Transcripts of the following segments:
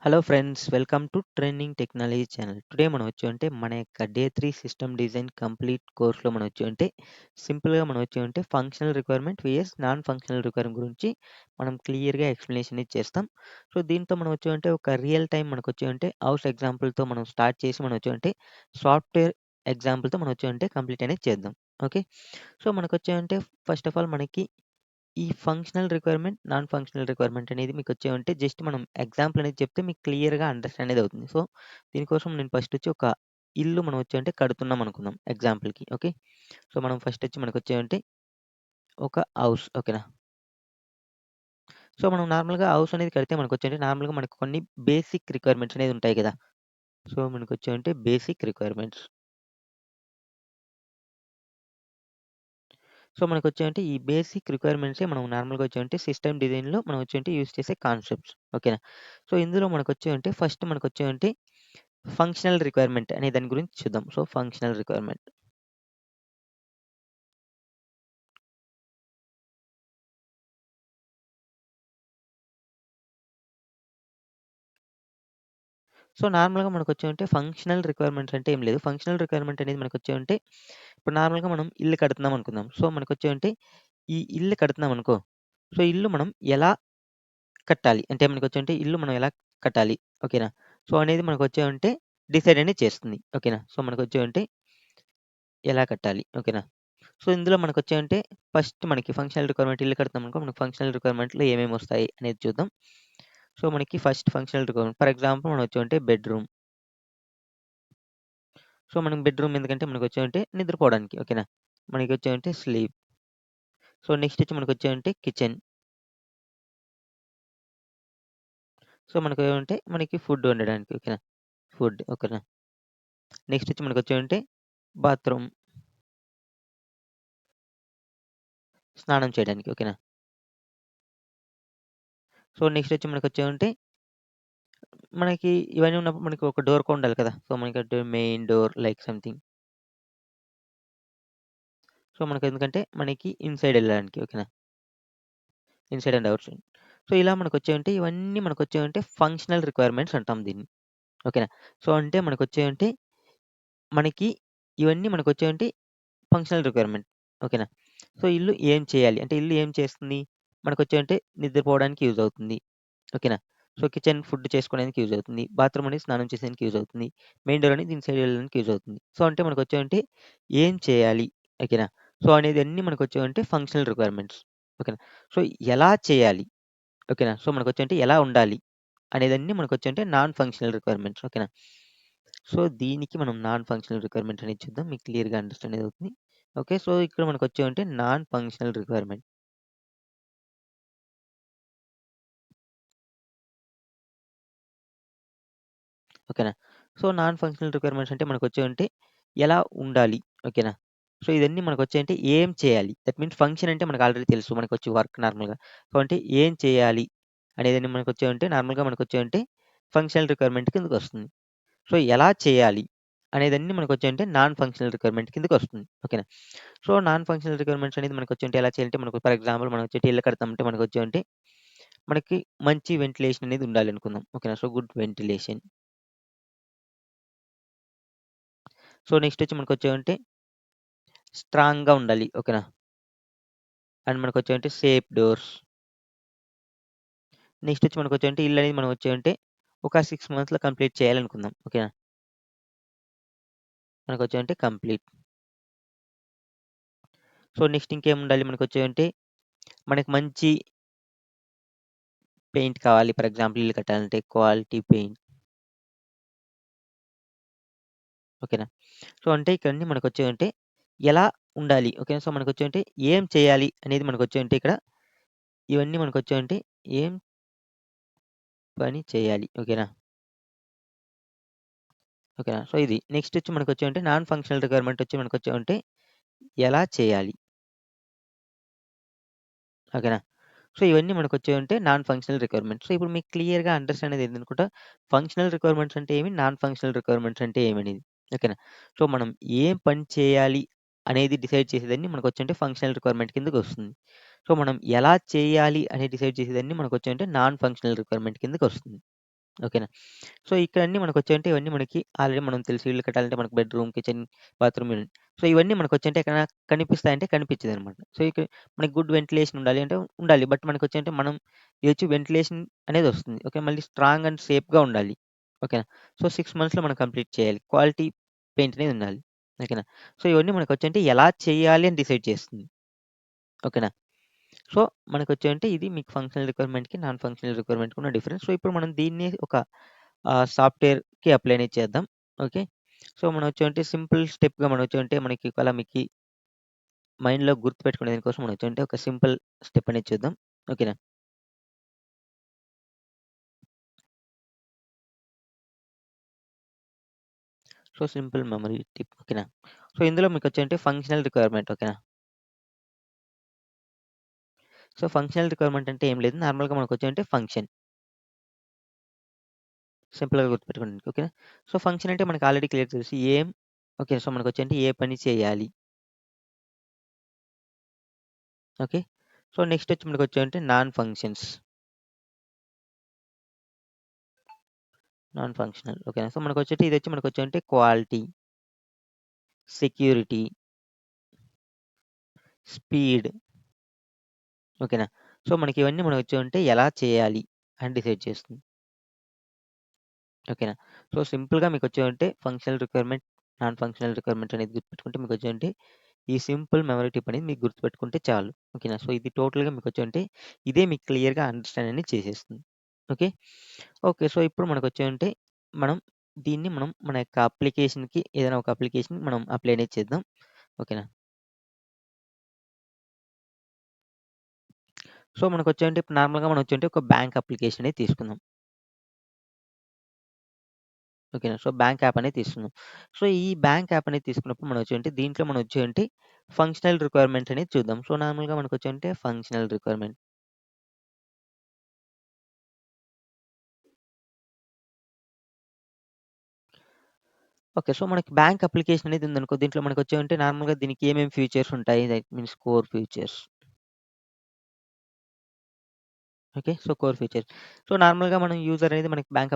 Hello friends, welcome to trending technology channel. Today మనం వచ్చి మన యొక్క డే 3 సిస్టమ్ డిజైన్ కంప్లీట్ కోర్స్‌లో మనం సింపుల్‌గా మనం functional requirement VS non functional requirement గురించి మనం క్లియర్‌గా ఎక్స్‌ప్లనేషన్ అనేది చేస్తాం. సో, దీంతో మనం ఒక రియల్ టైమ్ హౌస్ ఎగ్జాంపుల్‌తో మనం స్టార్ట్ చేసి మనం సాఫ్ట్‌వేర్ ఎగ్జాంపుల్‌తో మనం కంప్లీట్ అనేది చేద్దాం. Okay. So, first of all మనకి ఈ functional requirement, non functional requirement అనేది జస్ట్ మనం ఎగ్జాంపుల్ అనేది చెప్తే మీకు క్లియర్‌గా అండర్‌స్టాండ్ అనేది అవుతుంది. సో, దీనికోసం నేను ఫస్ట్ ఒక ఇల్లు మనం కడుతున్నాం అనుకుందాం ఎగ్జాంపుల్‌కి. ఓకే. సో, మనం ఫస్ట్ ఒక హౌస్ ఓకేనా. సో, మనం నార్మల్‌గా హౌస్ అనేది కడితే నార్మల్‌గా మనకు కొన్ని బేసిక్ రిక్వైర్మెంట్స్ అనేది ఉంటాయి కదా! So, basic requirements. సో, ఈ బేసిక్ రిక్వైర్మెంట్సే మనం నార్మల్‌గా సిస్టమ్ డిజైన్‌లో మనం యూజ్ చేసే కాన్సెప్ట్స్. ఓకేనా. సో, ఇందులో ఫస్ట్ ఫంక్షనల్ రిక్వైర్మెంట్ అనే దాని గురించి చూద్దాం. So, functional requirement. సో, నార్మల్‌గా ఫంక్షనల్ రిక్వైర్మెంట్స్ అంటే ఏం లేదు. ఫంక్షనల్ రిక్వైర్మెంట్ అనేది ఇప్పుడు నార్మల్‌గా మనం ఇల్లు కడుతున్నాం అనుకుందాం. సో, ఈ ఇల్లు కడుతున్నాం అనుకో. సో, ఇల్లు మనం ఎలా కట్టాలి? అంటే ఇల్లు మనం ఎలా కట్టాలి? ఓకేనా. సో, అనేది డిసైడ్ అనేది చేస్తుంది. ఓకేనా. సో, ఎలా కట్టాలి? ఓకేనా. సో, ఇందులో ఫస్ట్ మనకి ఫంక్షనల్ రిక్వైర్మెంట్ ఇల్లు కడుతున్నామనుకో, మనకు ఫంక్షనల్ రిక్వైర్మెంట్‌లో ఏమేమొస్తాయి అనేది చూద్దాం. సో, మనకి first functional requirement for example మనం బెడ్‌రూమ్. సో, మనం బెడ్‌రూమ్ ఎందుకంటే నిద్రపోవడానికి. ఓకేనా. Sleep. So, next kitchen. So, మనకి ఫుడ్ వండడానికి. ఓకేనా. ఫుడ్. ఓకేనా. Next bathroom. స్నానం చేయడానికి. ఓకేనా. సో, నెక్స్ట్ మనకి ఇవన్నీ ఉన్నప్పుడు మనకి ఒక డోర్ కూడా ఉండాలి కదా! So, main door like something. So, మనకి ఇన్‌సైడ్ ఎళ్ళడానికి. ఓకేనా. Inside and outside. సో, ఇలా ఇవన్నీ ఫంక్షనల్ రిక్వైర్మెంట్స్ అంటాం దీన్ని. ఓకేనా. సో, అంటే మనకి ఇవన్నీ ఫంక్షనల్ రిక్వైర్మెంట్. ఓకేనా. సో, ఇల్లు ఏం చేయాలి? అంటే ఇల్లు ఏం చేస్తుంది? నిద్రపోవడానికి యూజ్ అవుతుంది. ఓకేనా. సో, కిచెన్ ఫుడ్ చేసుకోవడానికి యూజ్ అవుతుంది. బాత్రూమ్ అనేది స్నానం చేసేదానికి యూజ్ అవుతుంది. మెయిన్ డోర్ అనేది ఇన్‌సైడ్ వెళ్ళడానికి యూజ్ అవుతుంది. సో, ఏం చేయాలి? ఓకేనా. సో, అనేది అన్నీ ఫంక్షనల్ రిక్వైర్మెంట్స్. ఓకేనా. సో, ఎలా చేయాలి? ఓకేనా. సో, ఎలా ఉండాలి? అనేదన్నీ నాన్ ఫంక్షనల్ రిక్వైర్మెంట్స్. ఓకేనా. సో, దీనికి మనం నాన్ ఫంక్షనల్ రిక్వైర్మెంట్స్ అనేది చూద్దాం. మీకు క్లియర్‌గా అండర్‌స్టాండ్ అనేది అవుతుంది. ఓకే. సో, ఇక్కడ నాన్ ఫంక్షనల్ రిక్వైర్మెంట్. ఓకేనా. సో, నాన్ ఫంక్షనల్ రిక్వైర్మెంట్స్ అంటే ఎలా ఉండాలి? ఓకేనా. సో, ఇదన్నీ ఏం చేయాలి? దట్ మీన్స్ ఫంక్షన్ అంటే మనకు ఆల్రెడీ తెలుసు. వర్క్ నార్మల్‌గా. సో, ఏం చేయాలి? అనేదని నార్మల్‌గా ఫంక్షనల్ రిక్వైర్మెంట్ కిందకొస్తుంది. సో, ఎలా చేయాలి? అనేదన్నీ నాన్ ఫంక్షనల్ రిక్వైర్మెంట్ కిందకొస్తుంది. ఓకేనా. సో, నాన్ ఫంక్షనల్ రిక్వైర్మెంట్స్ అనేది ఎలా చేయాలంటే ఫర్ ఎగ్జాంపుల్ మనం ఇల్లు కడతామంటే మనకి మంచి వెంటిలేషన్ అనేది ఉండాలనుకుందాం. ఓకేనా. So, good ventilation. So, next స్ట్రాంగ్‌గా ఉండాలి. ఓకేనా. And safe doors. నెక్స్ట్ ఇల్లనేది మనం ఒక 6 మంత్స్‌లో కంప్లీట్ చేయాలనుకుందాం. ఓకేనా. కంప్లీట్. సో, నెక్స్ట్ ఇంకేముండాలి మనకి మంచి పెయింట్ కావాలి. ఫర్ ఎగ్జాంపుల్ ఇల్లు కట్టాలంటే క్వాలిటీ పెయింట్. ఓకేనా. సో, ఇక్కడన్నీ ఎలా ఉండాలి? ఓకే. సో, ఏం చేయాలి అనేది ఇక్కడ ఇవన్నీ ఏం పని చేయాలి. ఓకేనా. ఓకేనా. సో, ఇది. నెక్స్ట్ నాన్ ఫంక్షనల్ రిక్వైర్మెంట్ ఎలా చేయాలి? ఓకేనా. సో, ఇవన్నీ నాన్ ఫంక్షనల్ రిక్వైర్మెంట్స్. సో, ఇప్పుడు మీకు క్లియర్‌గా అండర్‌స్టాండ్ అనేది అయిందనుకుంటా. ఫంక్షనల్ రిక్వైర్మెంట్స్ అంటే ఏమి? నాన్ ఫంక్షనల్ రిక్వైర్మెంట్స్ అంటే ఏమనేది. ఓకేనా. సో, మనం ఏం పని చేయాలి అనేది డిసైడ్ చేసేదన్నీ ఫంక్షనల్ రిక్వైర్మెంట్ కిందకొస్తుంది. సో, మనం ఎలా చేయాలి అనేది డిసైడ్ చేసేదన్నీ నాన్ ఫంక్షనల్ రిక్వైర్మెంట్ కిందకొస్తుంది. ఓకేనా. సో, ఇక్కడన్నీ మనకొచ్చేయంటే ఇవన్నీ మనకి ఆల్రెడీ మనం తెలుసు ఇల్లు కట్టాలంటే మనకు bedroom, kitchen, bathroom unit. So, ఇవన్నీ మనకొచ్చేంటే ఎక్కడైనా కనిపిస్తాయంటే కనిపించదనమాట. సో, మనకి గుడ్ వెంటిలేషన్ ఉండాలి అంటే ఉండాలి. బట్ మనకొచ్చేంటే మనం ఏదొచ్చి వెంటిలేషన్ అనేదొస్తుంది. ఓకే. మళ్ళీ స్ట్రాంగ్ అండ్ సేఫ్‌గా ఉండాలి. ఓకేనా. సో, 6 మంత్స్‌లో మనం కంప్లీట్ చేయాలి. క్వాలిటీ పెయింట్ అనేది ఉండాలి. ఓకేనా. సో, ఇవన్నీ మనకొచ్చేంటే ఎలా చేయాలి అని డిసైడ్ చేస్తుంది. ఓకేనా. సో, మనకొచ్చేంటే ఇది మీకు ఫంక్షనల్ రిక్వైర్మెంట్‌కి, నాన్ ఫంక్షనల్ రిక్వైర్మెంట్‌కి ఉన్న డిఫరెన్స్. సో, ఇప్పుడు మనం దీన్ని ఒక సాఫ్ట్‌వేర్‌కి అప్లై అనేది చేద్దాం. ఓకే. సో, మనం వచ్చేవంటే సింపుల్ స్టెప్‌గా మనం వచ్చేవంటే మనకి ఒకవేళ మీకి మైండ్‌లో గుర్తుపెట్టుకునే దానికోసం మనం వచ్చేవంటే ఒక సింపుల్ స్టెప్ అనేది చూద్దాం. ఓకేనా. So, simple memory tip. ఓకేనా. సో, ఇందులో మీకొచ్చేవంటే ఫంక్షనల్ రిక్వైర్మెంట్. ఓకేనా. సో, ఫంక్షనల్ రిక్వైర్మెంట్ అంటే ఏం లేదు. నార్మల్‌గా మనకొచ్చేవంటే ఫంక్షన్. సింపుల్‌గా గుర్తుపెట్టుకోండి. ఓకేనా. సో, ఫంక్షన్ అంటే మనకు ఆల్రెడీ క్లియర్ తెలుసు. ఏం ఓకే. సో, మనకొచ్చేంటే ఏ పని చేయాలి. ఓకే. సో, నెక్స్ట్ వచ్చి మనకొచ్చేవంటే నాన్ ఫంక్షన్స్. Non functional. ఓకేనా. సో, మనకొచ్చేటి ఇదొచ్చి మనకొచ్చేవంటే క్వాలిటీ, సెక్యూరిటీ, స్పీడ్. ఓకేనా. సో, మనకి ఇవన్నీ మనం వచ్చేవంటే ఎలా చేయాలి అని డిసైడ్ చేస్తుంది. ఓకేనా. సో, సింపుల్‌గా మీకొచ్చేవంటే functional requirement, non functional requirement అనేది గుర్తుపెట్టుకుంటే మీకొచ్చేవంటే ఈ సింపుల్ మెమరీ టిప్ అనేది మీకు గుర్తుపెట్టుకుంటే చాలు. ఓకేనా. సో, ఇది టోటల్‌గా మీకొచ్చేవంటే ఇదే మీకు క్లియర్‌గా అండర్‌స్టాండ్ అనేది చేసేస్తుంది. ఓకే. ఓకే. సో, ఇప్పుడు మనకొచ్చేవంటే మనం దీన్ని మనం మన యొక్క అప్లికేషన్‌కి ఏదైనా ఒక అప్లికేషన్ మనం అప్లై అనేది చేద్దాం. ఓకేనా. సో, మనకొచ్చేవంటే ఇప్పుడు నార్మల్‌గా మనం వచ్చేవంటే ఒక బ్యాంక్ అప్లికేషన్ అనేది తీసుకుందాం. ఓకేనా. సో, బ్యాంక్ యాప్ అనేది తీసుకుందాం. సో, ఈ బ్యాంక్ యాప్ అనేది తీసుకున్నప్పుడు మనం వచ్చేవంటే దీంట్లో మనం వచ్చేవంటే ఫంక్షనల్ రిక్వైర్మెంట్స్ అనేది చూద్దాం. సో, నార్మల్‌గా మనకొచ్చేవంటే ఫంక్షనల్ రిక్వైర్మెంట్. ఓకే. సో, మనకి బ్యాంక్ అప్లికేషన్ అనేది ఉందనుకో దీంట్లో మనకొచ్చేవంటే నార్మల్‌గా దీనికి ఏమేమి ఫీచర్స్ ఉంటాయి. That means core features. Okay. So, core features. So, నార్మల్‌గా మనం యూజర్ అనేది మనకి బ్యాంక్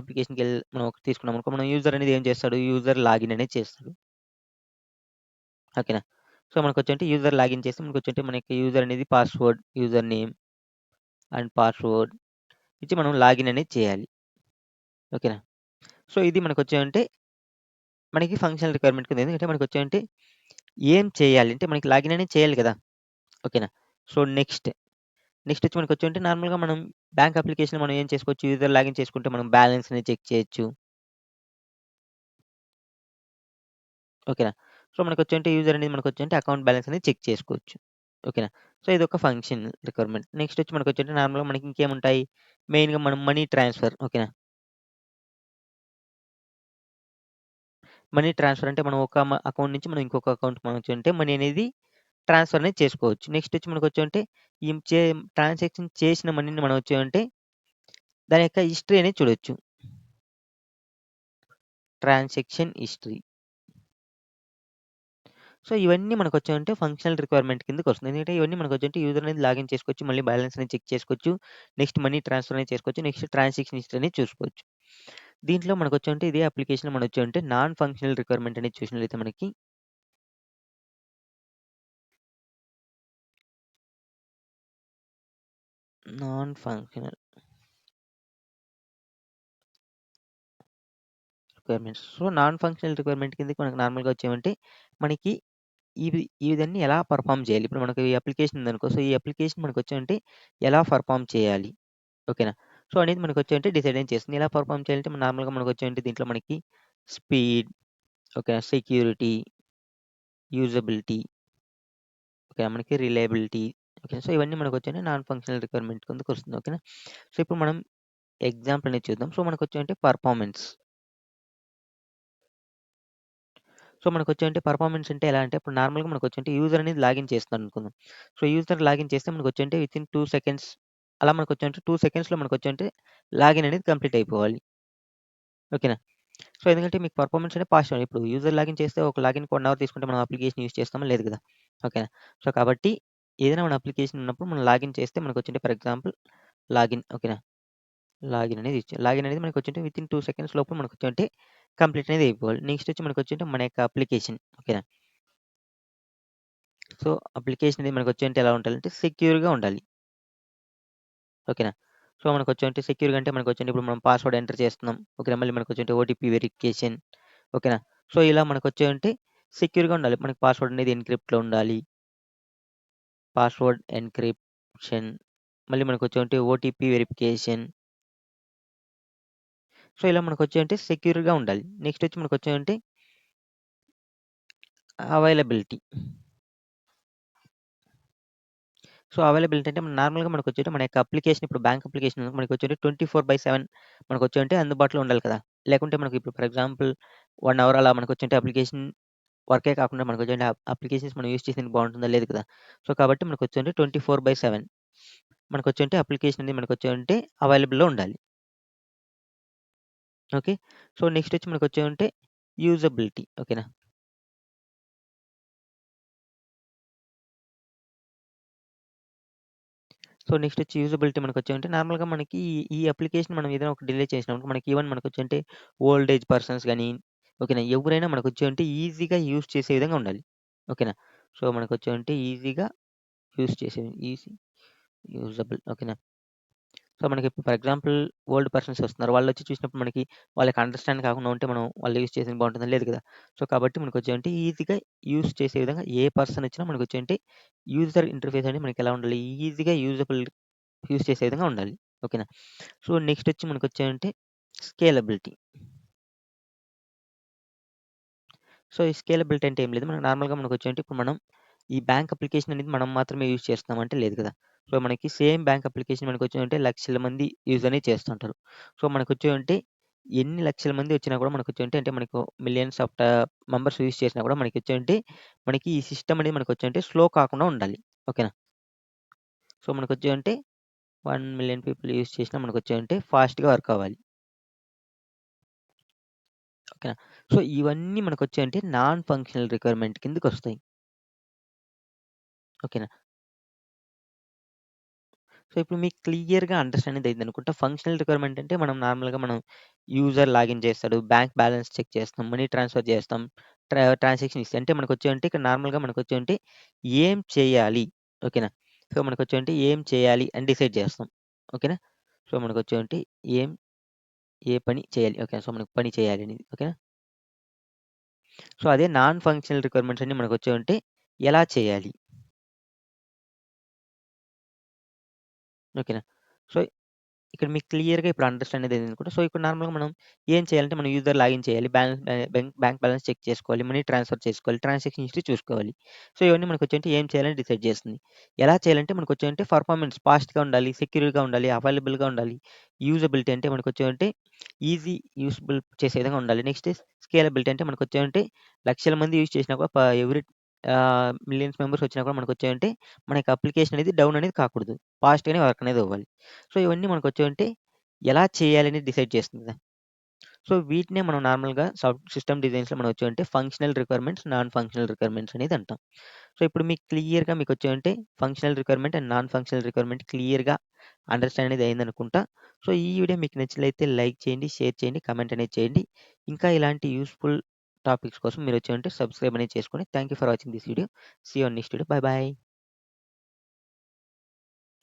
మనం ఒకటి తీసుకున్నామనుకో మనం యూజర్ అనేది ఏం చేస్తాడు? యూజర్ లాగిన్ అనేది చేస్తాడు. ఓకేనా. సో, మనకొచ్చేంటే యూజర్ లాగిన్ చేస్తే మనకొచ్చేంటే మనకి యూజర్ అనేది password, user name and password ఇచ్చి మనం లాగిన్ అనేది చేయాలి. ఓకేనా. సో, ఇది మనకొచ్చేవంటే మనకి ఫంక్షనల్ రిక్వైర్మెంట్ కింద ఎందుకంటే మనకొచ్చేవంటే ఏం చేయాలి? అంటే మనకి లాగిన్ అనేది చేయాలి కదా! ఓకేనా. సో, నెక్స్ట్ వచ్చి మనకొచ్చేవంటే నార్మల్‌గా మనం బ్యాంక్ అప్లికేషన్‌లో మనం ఏం చేసుకోవచ్చు? యూజర్ లాగిన్ చేసుకుంటే మనం బ్యాలెన్స్ అనేది చెక్ చేయొచ్చు. ఓకేనా. సో, మనకొచ్చేంటే యూజర్ అనేది మనకొచ్చేంటే అకౌంట్ బ్యాలెన్స్ అనేది చెక్ చేసుకోవచ్చు. ఓకేనా. సో, ఇదొక ఫంక్షన్ రిక్వైర్మెంట్. నెక్స్ట్ వచ్చి మనకొచ్చేంటే నార్మల్‌గా మనకి ఇంకేముంటాయి? మెయిన్‌గా మనం మనీ ట్రాన్స్‌ఫర్. ఓకేనా. మనీ ట్రాన్స్‌ఫర్ అంటే మనం ఒక అకౌంట్ నుంచి మనం ఇంకొక అకౌంట్‌కి మనం వచ్చుంటే మనీ అనేది ట్రాన్స్‌ఫర్ అనేది చేసుకోవచ్చు. నెక్స్ట్ వచ్చి మనకొచ్చేంటే ఈ ట్రాన్సాక్షన్ చేసిన మనీని మనం వచ్చేమంటే దాని యొక్క హిస్టరీ అనేది చూడొచ్చు. Transaction history. సో, ఇవన్నీ మనకొచ్చేవంటే ఫంక్షనల్ రిక్వైర్మెంట్ కిందకొస్తుంది. ఎందుకంటే ఇవన్నీ మనకొచ్చేంటే యూజర్ అనేది లాగిన్ చేసుకోవచ్చు. మళ్ళీ బ్యాలెన్స్ అనేది చెక్ చేసుకోవచ్చు. నెక్స్ట్ మనీ ట్రాన్స్‌ఫర్ అనేది చేసుకోవచ్చు. నెక్స్ట్ ట్రాన్సాక్షన్ హిస్టరీ అనేది చూసుకోవచ్చు. దీంట్లో మనకొచ్చేంటే ఇదే అప్లికేషన్‌లో మనొచ్చేంటే నాన్ ఫంక్షనల్ రిక్వైర్మెంట్ అనేది చూసినట్లయితే మనకి non functional requirements. So, non functional requirement కిందకి మనకు నార్మల్‌గా వచ్చేవంటే మనకి ఇవన్నీ ఎలా పెర్ఫార్మ్ చేయాలి? ఇప్పుడు మనకు ఈ అప్లికేషన్ ఉందనుకో. సో, ఈ అప్లికేషన్ మనకొచ్చేవంటే ఎలా పెర్ఫార్మ్ చేయాలి? ఓకేనా. సో, అనేది మనకొచ్చేవంటే డిసైడ్ ఏం చేస్తుంది. ఎలా పెర్ఫార్మ్ చేయాలంటే నార్మల్‌గా మనకొచ్చేవంటే దీంట్లో మనకి స్పీడ్, ఓకేనా, సెక్యూరిటీ, యూజబిలిటీ, ఓకేనా, మనకి రిలయబిలిటీ. ఓకే. సో, ఇవన్నీ మనకొచ్చేయండి నాన్ ఫంక్షనల్ రిక్వైర్మెంట్ కిందకొస్తుంది. ఓకేనా. సో, ఇప్పుడు మనం ఎగ్జాంపుల్ అనేది చూద్దాం. సో, మనకొచ్చేవంటే పెర్ఫార్మెన్స్. సో, మనకొచ్చేవంటే పెర్ఫార్మెన్స్ అంటే ఎలా అంటే ఇప్పుడు నార్మల్‌గా మనకొచ్చేంటే యూజర్ అనేది లాగిన్ చేస్తున్నాడనుకుందాం. సో, యూజర్ లాగిన్ చేస్తే మనకొచ్చేంటే వితిన్ 2 సెకండ్స్ అలా మనకొచ్చేంటే 2 సెకండ్స్‌లో మనకొచ్చేంటే లాగిన్ అనేది కంప్లీట్ అయిపోవాలి. ఓకేనా. సో, ఎందుకంటే మీకు పెర్ఫార్మెన్స్ అనేది ఫాస్ట్ ఇప్పుడు యూజర్ లాగిన్ చేస్తే ఒక లాగిన్‌కి 1 అవర్ తీసుకుంటే మనం అప్లికేషన్ యూజ్ చేస్తామా? లేదు కదా! ఓకేనా. సో, కాబట్టి ఏదైనా మన అప్లికేషన్ ఉన్నప్పుడు మనం లాగిన్ చేస్తే మనకొచ్చేంటే ఫర్ ఎగ్జాంపుల్ లాగిన్ ఓకేనా. లాగిన్ అనేది ఇచ్చాం. లాగిన్ అనేది మనకొచ్చేంటి వితిన్ 2 సెకండ్స్ లోపు మనకొచ్చేంటి కంప్లీట్ అనేది అయిపోవాలి. నెక్స్ట్ వచ్చి మనకొచ్చేంటి మన యొక్క అప్లికేషన్. ఓకేనా? సో, అప్లికేషన్ అనేది మనకొచ్చేంటి ఎలా ఉండాలంటే సెక్యూర్‌గా ఉండాలి. ఓకేనా? సో, మనకొచ్చేంటి సెక్యూర్‌గా అంటే మనకొచ్చేంటి ఇప్పుడు మనం పాస్వర్డ్ ఎంటర్ చేస్తున్నాం. ఓకేనా? మళ్ళీ మనకొచ్చేంటి ఓటీపీ వెరిఫికేషన్. ఓకేనా? సో, ఇలా మనకొచ్చేంటి సెక్యూర్‌గా ఉండాలి. మనకి పాస్వర్డ్ అనేది ఎన్‌క్రిప్ట్‌లో ఉండాలి. Password encryption. మళ్ళీ మనకొచ్చేంటి ఓటీపీ వెరిఫికేషన్. సో, ఇలా మనకొచ్చేంటి సెక్యూర్‌గా ఉండాలి. నెక్స్ట్ వచ్చి మనకొచ్చేంటి అవైలబిలిటీ. సో, అవైలబిలిటీ అంటే నార్మల్‌గా మనకొచ్చేటి మన యొక్క అప్లికేషన్ ఇప్పుడు బ్యాంక్ అప్లికేషన్ మనకొచ్చేటి 24/7 మనకొచ్చేంటి అందుబాటులో ఉండాలి కదా! లేకుంటే మనకి ఇప్పుడు ఫర్ ఎగ్జాంపుల్ 1 అవర్ అలా మనకొచ్చేంటి అప్లికేషన్ వర్కే కాకుండా మనకొచ్చేంటి అప్లికేషన్స్ మనం యూజ్ చేసేందుకు బావుంటుందా? లేదు కదా! సో, కాబట్టి మనకొచ్చేంటి 24/7 మనకొచ్చేంటి అప్లికేషన్ అనేది మనకొచ్చేంటి అవైలబుల్‌లో ఉండాలి. ఓకే. సో, నెక్స్ట్ వచ్చి మనకొచ్చేంటి యూజబిలిటీ. ఓకేనా? సో, నెక్స్ట్ వచ్చి యూజబిలిటీ మనకొచ్చేంటి నార్మల్‌గా మనకి ఈ అప్లికేషన్ మనం ఏదైనా ఒక డిలే చేసినప్పుడు మనకి ఈవెన్ మనకొచ్చేంటి ఓల్డ్ ఏజ్ పర్సన్స్ గాని, ఓకేనా? ఎవరైనా మనకొచ్చేంటి ఈజీగా యూజ్ చేసే విధంగా ఉండాలి. ఓకేనా? సో, మనకొచ్చేంటి ఈజీగా యూజ్ చేసే యూజబుల్. ఓకేనా? సో, మనకి ఫర్ ఎగ్జాంపుల్ ఓల్డ్ పర్సన్స్ వస్తున్నారు. వాళ్ళొచ్చి చూసినప్పుడు మనకి వాళ్ళకి అండర్‌స్టాండ్ కాకుండా ఉంటే మనం వాళ్ళు యూజ్ చేసేది బావుంటుందా? లేదు కదా! సో, కాబట్టి మనకొచ్చేంటి ఈజీగా యూజ్ చేసే విధంగా ఏ పర్సన్ వచ్చినా మనకొచ్చేంటి యూజర్ ఇంటర్‌ఫేస్ అనేది మనకెలా ఉండాలి? ఈజీగా యూజ్ చేసే విధంగా ఉండాలి. ఓకేనా? సో, నెక్స్ట్ వచ్చి మనకొచ్చేంటి స్కేలబిలిటీ. సో, ఈ స్కేలబిలిటీ అంటే ఏం లేదు. మనకు నార్మల్‌గా మనకొచ్చేంటి ఇప్పుడు మనం ఈ బ్యాంక్ అప్లికేషన్ అనేది మనం మాత్రమే యూజ్ చేస్తున్నామా అంటే లేదు కదా! సో, మనకి సేమ్ బ్యాంక్ అప్లికేషన్ మనకొచ్చేంటి లక్షల మంది యూజ్ అనేది చేస్తుంటారు. సో, మనకొచ్చేంటి ఎన్ని లక్షల మంది వచ్చినా కూడా మనకొచ్చేంటి అంటే మనకు మిలియన్స్ ఆఫ్ మెంబర్స్ యూజ్ చేసినా కూడా మనకొచ్చేంటి మనకి ఈ సిస్టమ్ అనేది మనకొచ్చేంటి స్లో కాకుండా ఉండాలి. ఓకేనా? సో, మనకొచ్చేంటి 1,000,000 పీపుల్ యూజ్ చేసినా మనకొచ్చేంటి ఫాస్ట్‌గా వర్క్ అవ్వాలి. ఓకేనా? సో, ఇవన్నీ మనకొచ్చేంటి నాన్ ఫంక్షనల్ రిక్వైర్మెంట్ కిందకొస్తాయి. ఓకేనా? సో, ఇప్పుడు మీకు క్లియర్‌గా అండర్‌స్టాండింగ్ అయిందనుకుంటా. ఫంక్షనల్ రిక్వైర్మెంట్ అంటే మనం నార్మల్‌గా మనం యూజర్ లాగిన్ చేస్తాడు. బ్యాంక్ బ్యాలెన్స్ చెక్ చేస్తాం. మనీ ట్రాన్స్‌ఫర్ చేస్తాం. ట్రాన్సాక్షన్ హిస్టరీ అంటే మనకొచ్చేంటి ఇక్కడ నార్మల్‌గా మనకొచ్చేంటి ఏం చేయాలి? ఓకేనా? సో, మనకొచ్చేంటి ఏం చేయాలి అని డిసైడ్ చేస్తాం. ఓకేనా? సో, మనకొచ్చేంటి ఏం ఏ పని చేయాలి? ఓకే. సో, మనకు పని చేయాలి అనేది. ఓకేనా? సో, అదే నాన్ ఫంక్షనల్ రిక్వైర్మెంట్స్ అన్నీ మనకొచ్చేవంటే ఎలా చేయాలి? ఓకేనా? సో, ఇక్కడ మీకు క్లియర్‌గా ఇప్పుడు అండర్‌స్టాండ్ అనేది అయిందనుకుంటా. సో, ఇప్పుడు నార్మల్‌గా మనం ఏం చేయాలంటే మనం యూజర్ లాగిన్ చేయాలి. బ్యాంక్ బ్యాలెన్స్ చెక్ చేసుకోవాలి. మనీ ట్రాన్స్‌ఫర్ చేసుకోవాలి. ట్రాన్సాక్షన్ హిస్టరీ చూసుకోవాలి. సో, ఇవన్నీ మనకొచ్చేంటి ఏం చేయాలని డిసైడ్ చేస్తుంది. ఎలా చేయాలంటే మనకొచ్చేంటి పర్ఫార్మెన్స్ ఫాస్ట్‌గా ఉండాలి, సెక్యూర్‌గా ఉండాలి, అవైలబుల్‌గా ఉండాలి. యూజబిలిటీ అంటే మనకొచ్చేంటి ఈజీ యూజబుల్ చేసే విధంగా ఉండాలి. నెక్స్ట్ స్కేలబిలిటీ అంటే మనకొచ్చేంటి లక్షల మంది యూజ్ చేసినా కూడా ఎవ్రీ మిలియన్స్ మెంబర్స్ వచ్చినా కూడా మనకొచ్చేంటి మన యొక్క అప్లికేషన్ అనేది డౌన్ అనేది కాకూడదు. ఫాస్ట్‌గానే వర్క్ అనేది అవ్వాలి. సో, ఇవన్నీ మనకొచ్చేవంటే ఎలా చేయాలని డిసైడ్ చేస్తుంది. సో, వీటినే మనం నార్మల్‌గా సిస్టమ్ డిజైన్స్‌లో మనం వచ్చేవంటే functional requirements, non functional requirements అనేది అంటాం. సో, ఇప్పుడు మీకు క్లియర్‌గా మీకొచ్చేవంటే functional requirement and non functional requirement క్లియర్‌గా అండర్‌స్టాండ్ అనేది అయిందనుకుంటా. సో, ఈ వీడియో మీకు నచ్చినట్లయితే లైక్ చేయండి, షేర్ చేయండి, కామెంట్ అనేది చేయండి. ఇంకా ఇలాంటి యూజ్‌ఫుల్ టాపిక్స్ కోసం మీరొచ్చేవంటే సబ్స్క్రైబ్ అనేది చేసుకోండి. Thank you for watching this video. See you on next video. Bye by.